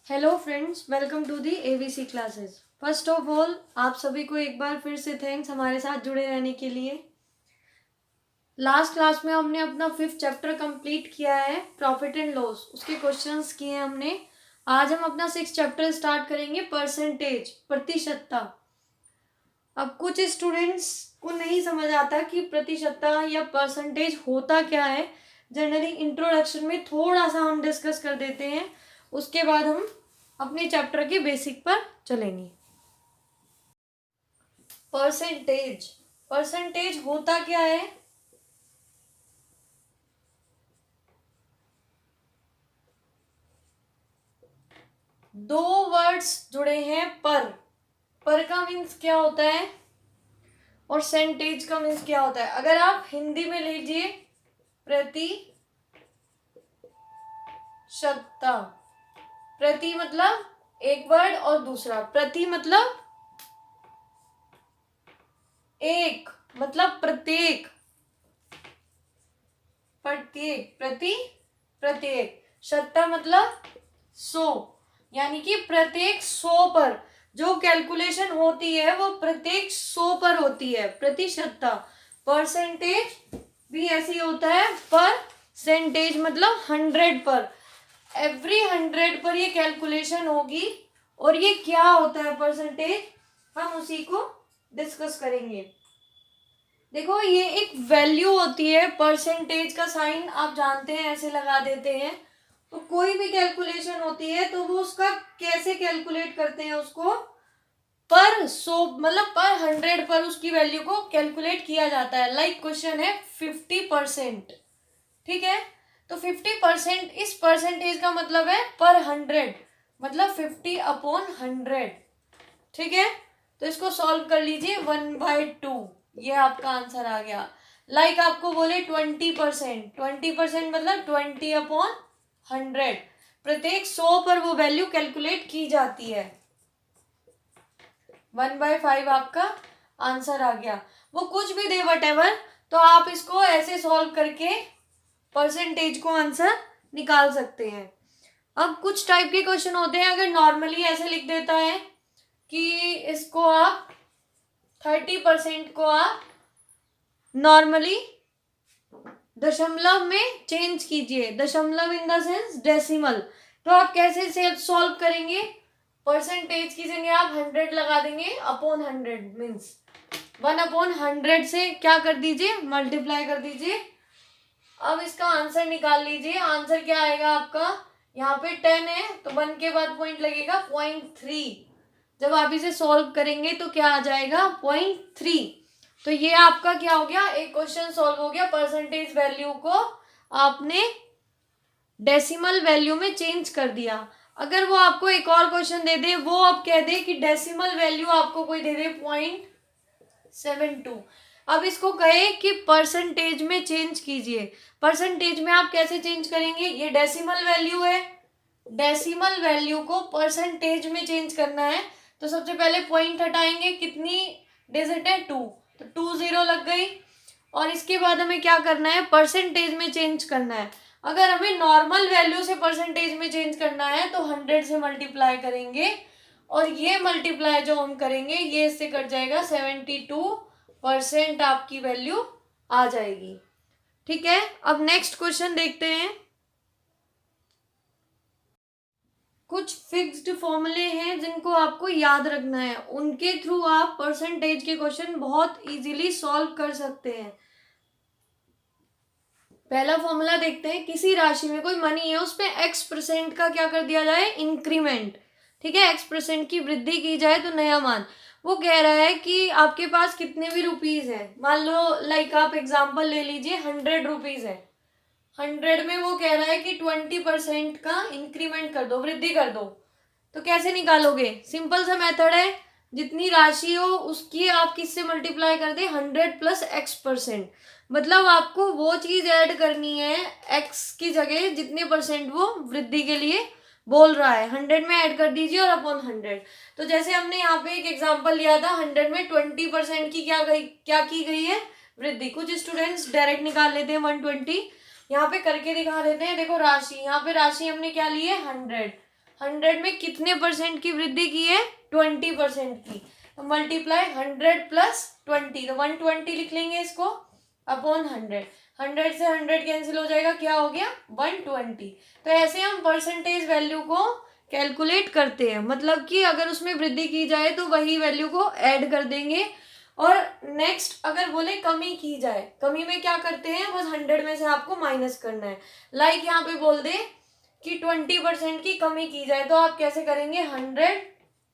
Hello friends, welcome to the ABC classes. First of all आप सभी को एक बार फिर से थैंक्स हमारे साथ जुड़े रहने के लिए। लास्ट क्लास में हमने अपना 5th चैप्टर कंप्लीट किया है, प्रॉफिट एंड लॉस, उसके क्वेश्चंस किए हैं हमने। आज हम अपना 6th चैप्टर स्टार्ट करेंगे, परसेंटेज, प्रतिशतता। अब कुछ स्टूडेंट्स को नहीं समझ आता कि प्रतिशतता या परसेंटेज होता क्या है। जनरली इंट्रोडक्शन में थोड़ा सा हम डिस्कस कर देते हैं, उसके बाद हम अपने चैप्टर के बेसिक पर चलेंगे। परसेंटेज, परसेंटेज होता क्या है? दो वर्ड्स जुड़े हैं, पर का मीन्स क्या होता है और सेंटेज का मीन्स क्या होता है। अगर आप हिंदी में लीजिए प्रतिशतता, प्रति मतलब एक वर्ड और दूसरा प्रति मतलब एक, मतलब प्रत्येक, प्रत्येक, प्रत्येक, शतता मतलब 100, यानी कि प्रत्येक 100 पर जो कैलकुलेशन होती है वो प्रत्येक 100 पर होती है, प्रतिशतता। परसेंटेज भी ऐसे ही होता है, परसेंटेज मतलब 100 पर, एवरी 100 पर ये कैलकुलेशन होगी। और ये क्या होता है परसेंटेज, हम उसी को डिस्कस करेंगे। देखो, ये एक वैल्यू होती है, परसेंटेज का साइन आप जानते हैं, ऐसे लगा देते हैं। तो कोई भी कैलकुलेशन होती है तो वो उसका कैसे कैलकुलेट करते हैं, उसको पर 100 मतलब पर 100 पर उसकी वैल्यू को कैलकुलेट किया जाता है। लाइक क्वेश्चन है 50%, ठीक है, तो 50% इस परसेंटेज का मतलब है पर 100, मतलब 50/100, ठीक है। तो इसको सॉल्व कर लीजिए, 1/2, ये आपका आंसर आ गया। लाइक आपको बोले 20%, 20% मतलब 20/100, प्रत्येक 100 पर वो वैल्यू कैलकुलेट की जाती है। 1/5 आपका आंसर आ गया। वो कुछ भी दे वटेवर, तो आप इसको ऐसे सॉल्व करके परसेंटेज को आंसर निकाल सकते हैं। अब कुछ टाइप के क्वेश्चन होते हैं, अगर नॉर्मली ऐसे लिख देता है कि इसको आप 30% को आप नॉर्मली दशमलव में चेंज कीजिए, दशमलव इन द सेंस डेसिमल, तो आप कैसे से सॉल्व करेंगे? परसेंटेज की जगह आप 100 लगा देंगे, अपॉन 100 मीन्स 1/100 से क्या कर दीजिए, मल्टीप्लाई कर दीजिए। अब इसका आंसर निकाल लीजिए। आंसर क्या आएगा आपका, यहाँ पे 10 है तो 1 के बाद पॉइंट लगेगा 0.3। जब आप इसे सॉल्व करेंगे तो क्या आ जाएगा, 0.3। तो ये आपका क्या हो गया, एक क्वेश्चन सॉल्व हो गया। परसेंटेज वैल्यू को आपने डेसिमल वैल्यू में चेंज कर दिया। अगर वो आपको एक और क्वेश्चन दे दे, वो आप कह दे कि डेसिमल वैल्यू आपको कोई दे दे 0.72, अब इसको कहे कि परसेंटेज में चेंज कीजिए। परसेंटेज में आप कैसे चेंज करेंगे, ये डेसिमल वैल्यू है, डेसिमल वैल्यू को परसेंटेज में चेंज करना है। तो सबसे पहले पॉइंट हटाएंगे, कितनी डिजिट है, 2, तो 2 0 लग गई। और इसके बाद हमें क्या करना है, परसेंटेज में चेंज करना है। अगर हमें नॉर्मल वैल्यू से परसेंटेज में चेंज करना है तो 100 से मल्टीप्लाई करेंगे, और ये मल्टीप्लाई जो हम करेंगे ये इससे कट जाएगा, 72% आपकी वैल्यू आ जाएगी, ठीक है। अब नेक्स्ट क्वेश्चन देखते हैं। कुछ फिक्स्ड फॉर्मूले हैं जिनको आपको याद रखना है, उनके थ्रू आप परसेंटेज के क्वेश्चन बहुत इजीली सॉल्व कर सकते हैं। पहला फॉर्मूला देखते हैं, किसी राशि में कोई मनी है, उस पे x% का क्या कर दिया जाए, इंक्रीमेंट, ठीक है, x% की वृद्धि की जाए तो नया मान। वो कह रहा है कि आपके पास कितने भी रुपीज है, मान लो लाइक आप एग्जांपल ले लीजिए 100 रुपीज है, 100 में वो कह रहा है कि 20% का इंक्रीमेंट कर दो, वृद्धि कर दो। तो कैसे निकालोगे, सिंपल सा मेथड है, जितनी राशि हो उसकी आप किससे मल्टीप्लाई कर दे, 100 + x%, मतलब आपको वो चीज ऐड करनी है x की जगह जितने परसेंट वो वृद्धि के लिए बोल रहा है, 100 में ऐड कर दीजिए और अपॉन 100। तो जैसे हमने यहाँ पे एक एग्जांपल लिया था, 100 में 20% की क्या की गई है, वृद्धि। कुछ स्टूडेंट्स डायरेक्ट निकाल लेते हैं 120, यहाँ पे करके दिखा देते हैं। देखो राशि, यहाँ पे राशि हमने क्या ली है, 100, 100 में कितने परसेंट की वृद्धि की है? 20% की। तो मल्टीप्लाई 100 प्लस 20, तो 120 लिख लेंगे इसको अपॉन 100। 100 से 100 कैंसिल हो जाएगा, क्या हो गया? 120। तो ऐसे हम परसेंटेज वैल्यू को कैलकुलेट करते हैं, मतलब कि अगर उसमें वृद्धि की जाए तो वही वैल्यू को ऐड कर देंगे। और नेक्स्ट अगर बोले कमी की जाए, कमी में क्या करते हैं? बस 100 में से आपको माइनस करना है। लाइक यहाँ पे बोल दे कि 20% की कमी की जाए, तो आप कैसे करेंगे? 100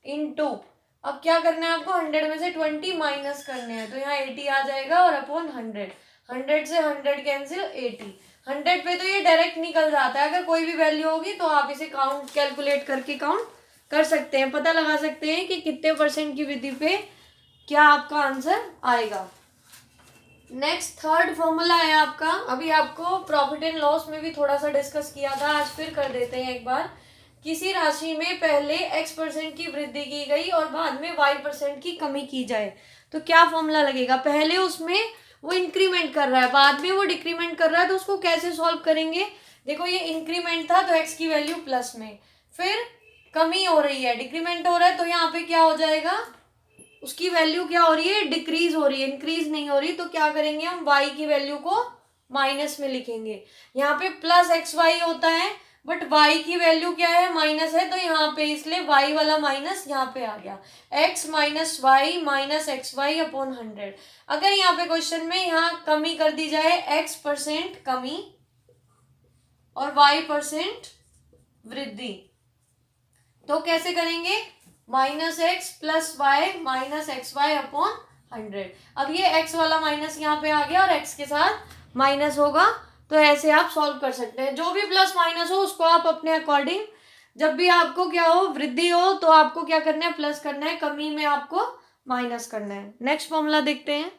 इंटू, अब क्या करना है आपको? 100 में से 20 माइनस करने हैं, तो यहाँ 80 आ जाएगा और अपॉन 100। 100 से 100 कैंसिल, 80। 100 पे तो ये डायरेक्ट निकल जाता है, अगर कोई भी वैल्यू होगी तो आप इसे काउंट कैलकुलेट करके काउंट कर सकते हैं, पता लगा सकते हैं कि कितने परसेंट की वृद्धि पे क्या आपका आंसर आएगा। नेक्स्ट थर्ड फॉर्मूला है आपका, अभी आपको प्रॉफिट एंड लॉस में भी थोड़ा सा डिस्कस किया था, आज फिर कर देते हैं एक बार। किसी राशि में पहले x% की वृद्धि की गई और बाद में y% की कमी की जाए, तो क्या फॉर्मूला लगेगा? पहले उसमें वो इंक्रीमेंट कर रहा है, बाद में वो डिक्रीमेंट कर रहा है, तो उसको कैसे सॉल्व करेंगे? देखो ये इंक्रीमेंट था तो x की वैल्यू प्लस में, फिर कमी हो रही है, डिक्रीमेंट हो रहा है, तो यहाँ पे क्या हो जाएगा? उसकी वैल्यू क्या हो रही है? डिक्रीज हो रही है, इंक्रीज नहीं हो रही। तो क्या करेंगे हम? y की वैल्यू को माइनस में लिखेंगे। यहाँ पे प्लस एक्स वाई होता है, बट y की वैल्यू क्या है? माइनस है, तो यहाँ पे इसलिए y वाला माइनस यहाँ पे आ गया, x minus y minus x y upon 100। अगर यहाँ पे क्वेश्चन में यहाँ कमी कर दी जाए, x% कमी और y% वृद्धि, तो कैसे करेंगे? Minus x plus y minus x y upon 100। अब ये x वाला माइनस यहाँ पे आ गया और x के साथ माइनस होगा, तो ऐसे आप सॉल्व कर सकते हैं। जो भी प्लस माइनस हो उसको आप अपने अकॉर्डिंग, जब भी आपको क्या हो? वृद्धि हो, तो आपको क्या करना है? प्लस करना है, कमी में आपको माइनस करना है। नेक्स्ट फॉर्मूला देखते हैं।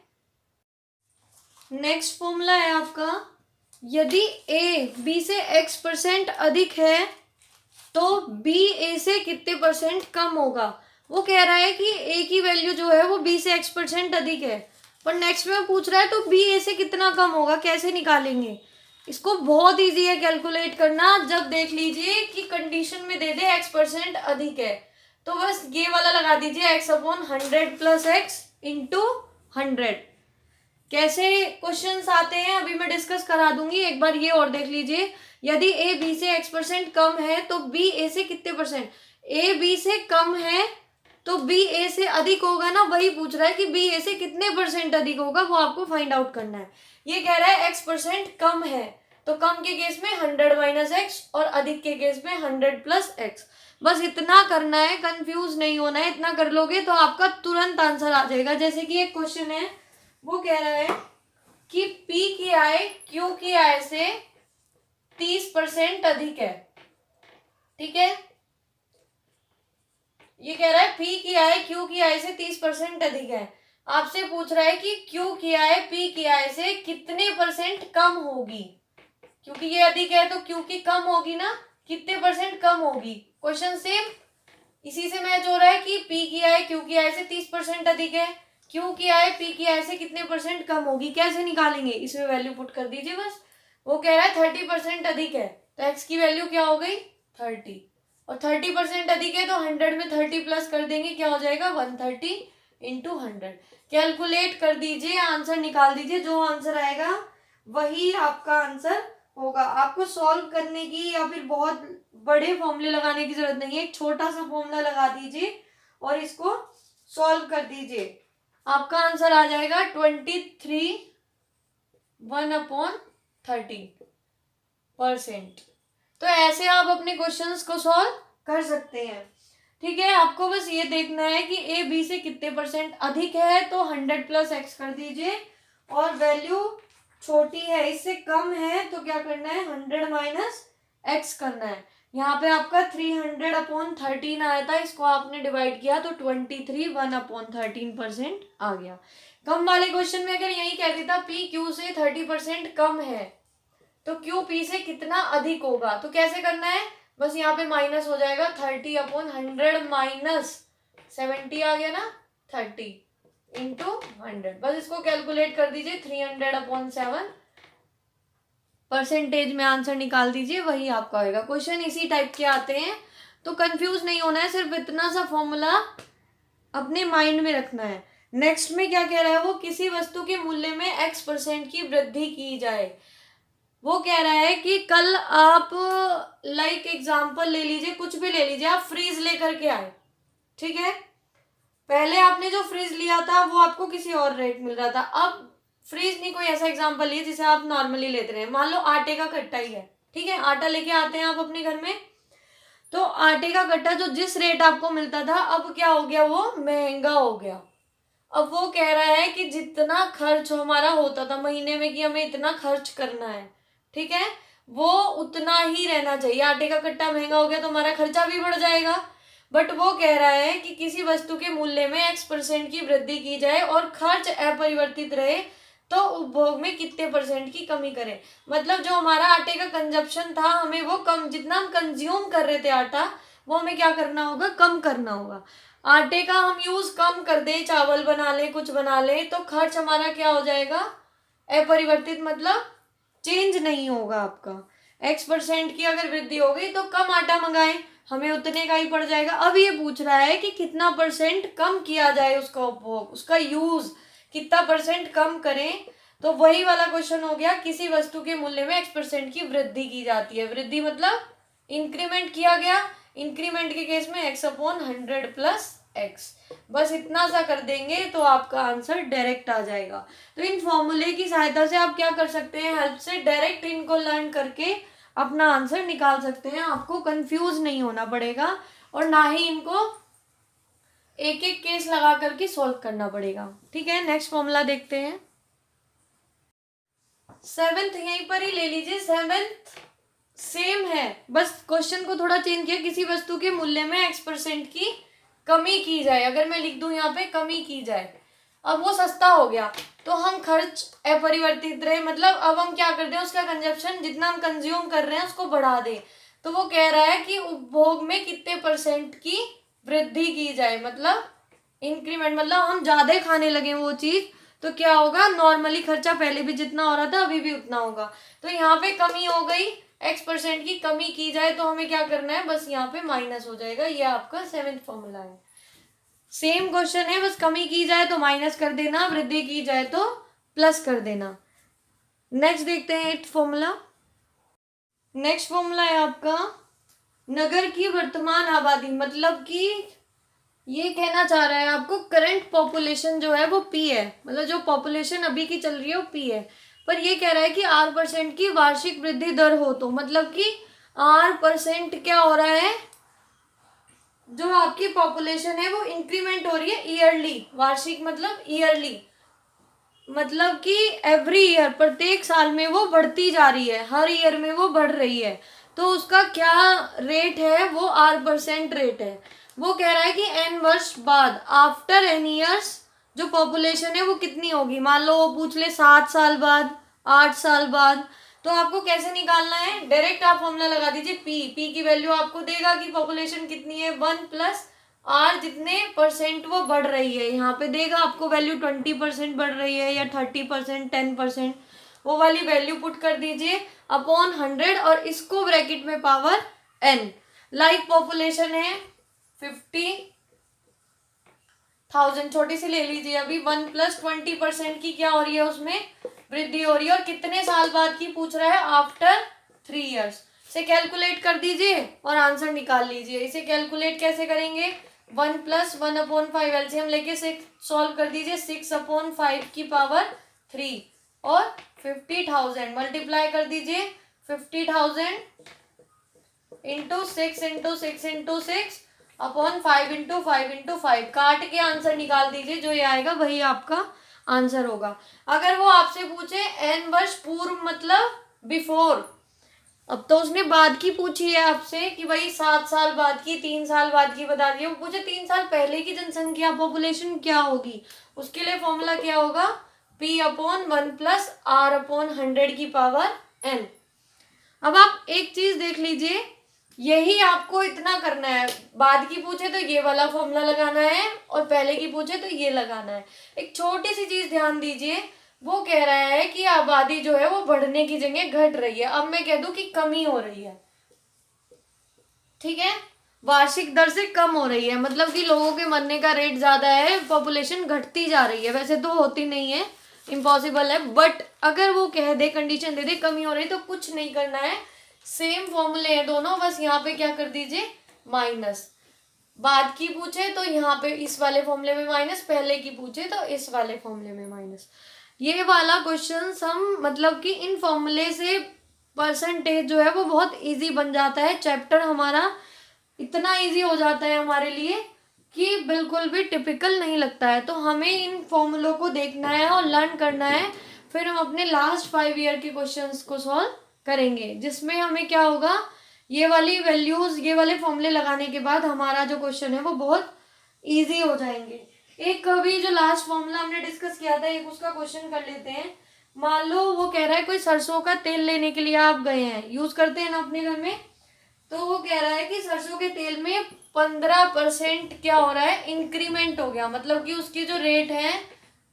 नेक्स्ट फॉर्मूला है आपका, यदि a b से x% अधिक है तो b a से कितने परसेंट कम होगा? वो कह रहा है कि a की वैल्यू जो है वो b से x% अधिक है, पर नेक्स्ट में पूछ रहा है तो b a से कितना कम होगा, कैसे निकालेंगे? इसको बहुत इजी है कैलकुलेट करना। जब देख लीजिए कि कंडीशन में दे दे x% अधिक है, तो बस ये वाला लगा दीजिए, x upon 100 plus x into 100। कैसे क्वेश्चंस आते हैं अभी मैं डिस्कस करा दूंगी, एक बार ये और देख लीजिए। यदि a b से x% कम है तो b a से कितने परसेंट? a b से कम है तो b a से अधिक होगा ना, वही पूछ रहा है कि b a से कितने परसेंट अधिक होगा, वो आपको फाइंड आउट करना है। ये कह रहा है x% कम है, तो कम के केस में 100 माइनस एक्स और अधिक के केस में 100 प्लस एक्स। बस इतना करना है, कंफ्यूज नहीं होना है, इतना कर लोगे तो आपका तुरंत आंसर आ जाएगा। जैसे कि एक क्वेश्चन है, वो कह रहा है कि P की आय Q की आय से 30% अधिक है, ठीक है? ये कह रहा है P की आय Q की आय से 30% अधिक है। आपसे पूछ रहा है कि Q की आय P की आय से कितने परसेंट कम होगी, क्योंकि ये अधिक है तो Q की कम होगी ना, कितने परसेंट कम होगी? क्वेश्चन सेम इसी से मैच हो रहा है कि P की आय Q की आय से 30% अधिक है, Q की आय P की आय से कितने परसेंट कम होगी, कैसे निकालेंगे? इसमें वैल्यू पुट कर दीजिए बस। वो कह रहा है 30% अधिक है, तो x की वैल्यू क्या हो गई? 30, और 30% अधिक है तो 100 में 30 प्लस कर देंगे, क्या हो जाएगा? 130 इंटू 100। कैलकुलेट कर दीजिए, आंसर निकाल दीजिए, जो आंसर आएगा वही आपका आंसर होगा। आपको सॉल्व करने की या फिर बहुत बड़े फॉर्मूले लगाने की जरूरत नहीं है, एक छोटा सा फॉर्मूला लगा दीजिए और इसको सॉल्व कर दीजिए, आपका आंसर आ जाएगा 23 1/13%। तो ऐसे आप अपने क्वेश्चंस को सॉल्व कर सकते हैं, ठीक है? आपको बस ये देखना है कि a b से कितने परसेंट अधिक है, तो 100 प्लस एक्स कर दीजिए, और वैल्यू छोटी है इससे कम है तो क्या करना है? 100 माइनस एक्स करना है। यहाँ पे आपका 300/13 आया था, इसको आपने डिवाइड किया तो 23 1/13% आ गया। कम वाले क्वेश्चन में अगर यही कह देता P Q से 30% कम है तो Q P से कितना अधिक होगा, तो कैसे करना है? बस यहाँ पे माइनस हो जाएगा, 30/100 माइनस 70 आ गया ना, 30 इंटू 100। बस इसको कैलकुलेट कर दीजिए, 300/7 परसेंटेज में आंसर निकाल दीजिए, वही आपका होगा। क्वेश्चन इसी टाइप के आते हैं, तो कंफ्यूज नहीं होना है, सिर्फ इतना सा फॉर्मूला अपने माइंड में रखना है। नेक्स्ट में क्या कह रहा है वो, किसी वस्तु के मूल्य में x% की वृद्धि की जाए। वो कह रहा है कि कल आप लाइक एग्जांपल ले लीजिए, कुछ भी ले लीजिए, आप फ्रीज लेकर के आए, ठीक है। पहले आपने जो फ्रीज लिया था वो आपको किसी और रेट मिल रहा था, अब फ्रीज नहीं, कोई ऐसा एग्जांपल लिए जिसे आप नॉर्मली लेते रहे। मान लो आटे का कट्टा ही है, ठीक है, आटा लेके आते हैं आप अपने घर में, तो आटे का कट्टा जो जिस रेट आपको मिलता था अब क्या हो गया, वो महंगा हो गया। अब वो कह रहा है कि जितना खर्च हमारा होता था महीने में कि हमें इतना खर्च करना है, ठीक है, वो उतना ही रहना चाहिए। आटे का कट्टा महंगा हो गया तो हमारा खर्चा भी बढ़ जाएगा। बट वो कह रहा है कि किसी वस्तु के मूल्य में x% की वृद्धि की जाए और खर्च अपरिवर्तित रहे तो उपभोग में कितने % की कमी करें। मतलब जो हमारा आटे का कंजप्शन था, हमें वो कम, जितना हम कंज्यूम कर रहे थे आटा, वो हमें क्या करना होगा, कम करना होगा। आटे का हम यूज कम कर दे, चावल बना ले, कुछ बना ले, तो खर्च हमारा क्या हो जाएगा, अपरिवर्तित, मतलब चेंज नहीं होगा आपका। x% की अगर वृद्धि हो गई तो कम आटा मंगाएं, हमें उतने का ही पड़ जाएगा। अब ये पूछ रहा है कि कितना % कम किया जाए उसका उपभोग, उसका यूज कितना % कम करें। तो वही वाला क्वेश्चन हो गया, किसी वस्तु के मूल्य में x% की वृद्धि की जाती है। वृद्धि मतलब इंक्रीमेंट किया गया, इंक्रीमेंट के केस में x/100 + x। बस इतना सा कर देंगे तो आपका आंसर डायरेक्ट आ जाएगा। तो इन फॉर्मूले की सहायता से आप क्या कर सकते हैं, हेल्प से डायरेक्ट इनको लर्न करके अपना आंसर निकाल सकते हैं। आपको कंफ्यूज नहीं होना पड़ेगा और ना ही इनको एक एक केस लगा करके सॉल्व करना पड़ेगा, ठीक है। नेक्स्ट फॉर्मूला देखते हैं। 7th यहीं पर ही ले लीजिए, 7th सेम है, बस क्वेश्चन को थोड़ा चेंज किया। किसी वस्तु के मूल्य में x% की कमी की जाए, अगर मैं लिख दूं यहाँ पे कमी की जाए, अब वो सस्ता हो गया तो हम खर्च अपरिवर्तित रहे, मतलब अब हम क्या कर दें, उसका कंजप्शन जितना हम कंज्यूम कर रहे हैं उसको बढ़ा दें। तो वो कह रहा है कि उपभोग में कितने % की वृद्धि की जाए, मतलब इंक्रीमेंट, मतलब हम ज्यादा खाने लगे वो चीज तो क्या होगा, नॉर्मली खर्चा पहले भी जितना हो रहा था अभी भी उतना होगा। तो यहाँ पे कमी हो गई, x% की कमी की जाए तो हमें क्या करना है, बस यहाँ पे माइनस हो जाएगा। ये आपका 7th फॉर्मूला है। सेम क्वेश्चन है, बस कमी की जाए तो माइनस कर देना, वृद्धि की जाए तो प्लस कर देना। नेक्स्ट देखते हैं 8th फॉर्मूला। नेक्स्ट फॉर्मूला है आपका नगर की वर्तमान आबादी, मतलब कि ये कहना चाह रहा है आपको करंट पॉपुलेशन जो है वो p है, मतलब जो पॉपुलेशन अभी की चल रही है वो p है। पर ये कह रहा है कि r% की वार्षिक वृद्धि दर हो, तो मतलब कि r% क्या हो रहा है, जो आपकी पॉपुलेशन है वो इंक्रीमेंट हो रही है ईयरली, वार्षिक मतलब ईयरली, मतलब कि एवरी ईयर, प्रत्येक साल में वो बढ़ती जा रही है, हर ईयर में वो बढ़ रही है। तो उसका क्या रेट है, वो r% रेट है। वो कह रहा है कि n वर्ष बाद, आफ्टर n ईयर्स, जो पॉपुलेशन है वो कितनी होगी। मान लो वो पूछ ले 7 साल बाद, 8 साल बाद, तो आपको कैसे निकालना है, डायरेक्ट आप फॉर्मूला लगा दीजिए, p की वैल्यू आपको देगा कि पॉपुलेशन कितनी है, 1 + r, जितने % वो बढ़ रही है, यहाँ पे देगा आपको वैल्यू 20% बढ़ रही है या 30%, 10%, वो वाली वैल्यू पुट कर दीजिए अपॉन 100 और इसको ब्रैकेट में पावर n। लाइक पॉपुलेशन है 50,000, छोटी सी ले लीजिए अभी, 1 + 20% की क्या हो रही है, उसमें वृद्धि हो रही है, और कितने साल बाद की पूछ रहा है, आफ्टर 3 ईयर्स। इसे कैलकुलेट कर दीजिए और आंसर निकाल लीजिए। इसे कैलकुलेट कैसे करेंगे, 1 + 1/5 एलसीएम लेके 6 सॉल्व कर दीजिए, 6/5 की पावर 3 और 50,000 मल्टीप्लाई कर दीजिए, 50,000 into 6 into 6 into 6 upon 5 into 5 into 5, काट के आंसर निकाल दीजिए, जो ये आएगा वही आपका आंसर होगा। अगर वो आपसे पूछे n वर्ष पूर्व मतलब बिफोर, अब तो उसने बाद की पूछी है आपसे कि भाई 7 साल बाद की, 3 साल बाद की बता दिए, वो पूछे 3 साल पहले की जनसंख्या पॉपुलेशन क्या होगी, उसके लिए फॉर्मूला क्या होगा, p/1 + r/100 की पावर n। अब आप एक चीज देख लीजिए, यही आपको इतना करना है, बाद की पूछे तो ये वाला फॉर्मूला लगाना है और पहले की पूछे तो ये लगाना है। एक छोटी सी चीज ध्यान दीजिए, वो कह रहा है कि आबादी जो है वो बढ़ने की जगह घट रही है, अब मैं कह दूं कि कमी हो रही है, ठीक है। वार्षिक दर से कम हो रही है, मतलब कि लोगों के मरने का रेट ज्यादा है, पॉपुलेशन घटती जा रही है। वैसे तो होती नहीं है, इम्पॉसिबल है, बट अगर वो कह दे, कंडीशन दे दे कमी हो रही, तो कुछ नहीं करना है, सेम फॉर्मूले हैं दोनों, बस यहाँ पे क्या कर दीजिए माइनस। बाद की पूछे तो यहाँ पे इस वाले फॉर्मूले में माइनस, पहले की पूछे तो इस वाले फॉर्मूले में माइनस। ये वाला क्वेश्चन हम मतलब कि इन फॉर्मूले से परसेंटेज जो है वो बहुत इजी बन जाता है, चैप्टर हमारा इतना इजी हो जाता है हमारे लिए कि बिल्कुल भी टिपिकल नहीं लगता है। तो हमें इन फॉर्मूलों को देखना है और लर्न करना है, फिर हम अपने लास्ट 5 ईयर के क्वेश्चंस को सॉल्व करेंगे, जिसमें हमें क्या होगा, ये वाली वैल्यूज, ये वाले फॉर्मूले लगाने के बाद हमारा जो क्वेश्चन है वो बहुत इजी हो जाएंगे। एक अभी जो लास्ट फॉर्मूला हमने डिस्कस किया था, एक उसका क्वेश्चन कर लेते हैं। मान लो वो कह रहा है कोई सरसों का तेल लेने के लिए आप गए हैं, यूज करते हैं ना अपने घर में, तो वो कह रहा है कि सरसों के तेल में 15% क्या हो रहा है, इंक्रीमेंट हो गया, मतलब कि उसकी जो रेट है,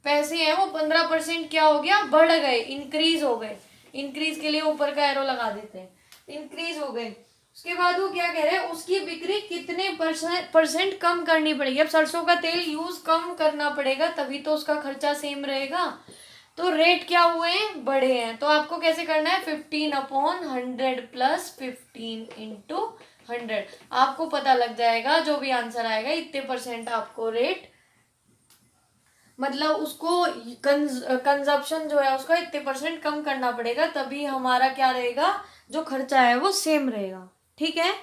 पैसे हैं, वो 15% क्या हो गया, बढ़ गए, इंक्रीज हो गए। इंक्रीज के लिए ऊपर का एरो लगा देते हैं, इंक्रीज हो गए। उसके बाद वो क्या कह रहे हैं, उसकी बिक्री कितने परसेंट कम करनी पड़ेगी। अब सरसों का तेल यूज कम करना पड़ेगा, तभी तो उसका खर्चा सेम रहेगा। तो रेट क्या हुए हैं, बढ़े हैं। तो आपको कैसे करना है, 15/100 प्लस 15/100, आपको पता लग जाएगा, जो भी आंसर आएगा इतने परसेंट आपको रेट, मतलब उसको कंजप्शन जो है उसका इतने परसेंट कम करना पड़ेगा, तभी हमारा क्या रहेगा, जो खर्चा है वो सेम रहेगा। ठीक है,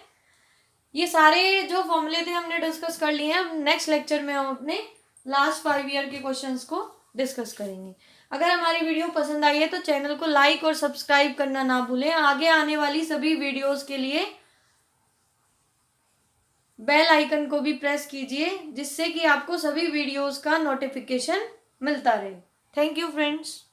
ये सारे जो फॉर्मूले थे हमने डिस्कस कर लिए हैं। नेक्स्ट लेक्चर में हम अपने लास्ट 5 ईयर के क्वेश्चंस को डिस्कस करेंगे। अगर हमारी वीडियो पसंद आई है तो चैनल को लाइक और सब्सक्राइब करना ना भूलें। आगे आने वाली सभी वीडियोस के लिए बेल आइकन को भी प्रेस कीजिए, जिससे कि आपको सभी वीडियोस का नोटिफिकेशन मिलता रहे। Thank you friends.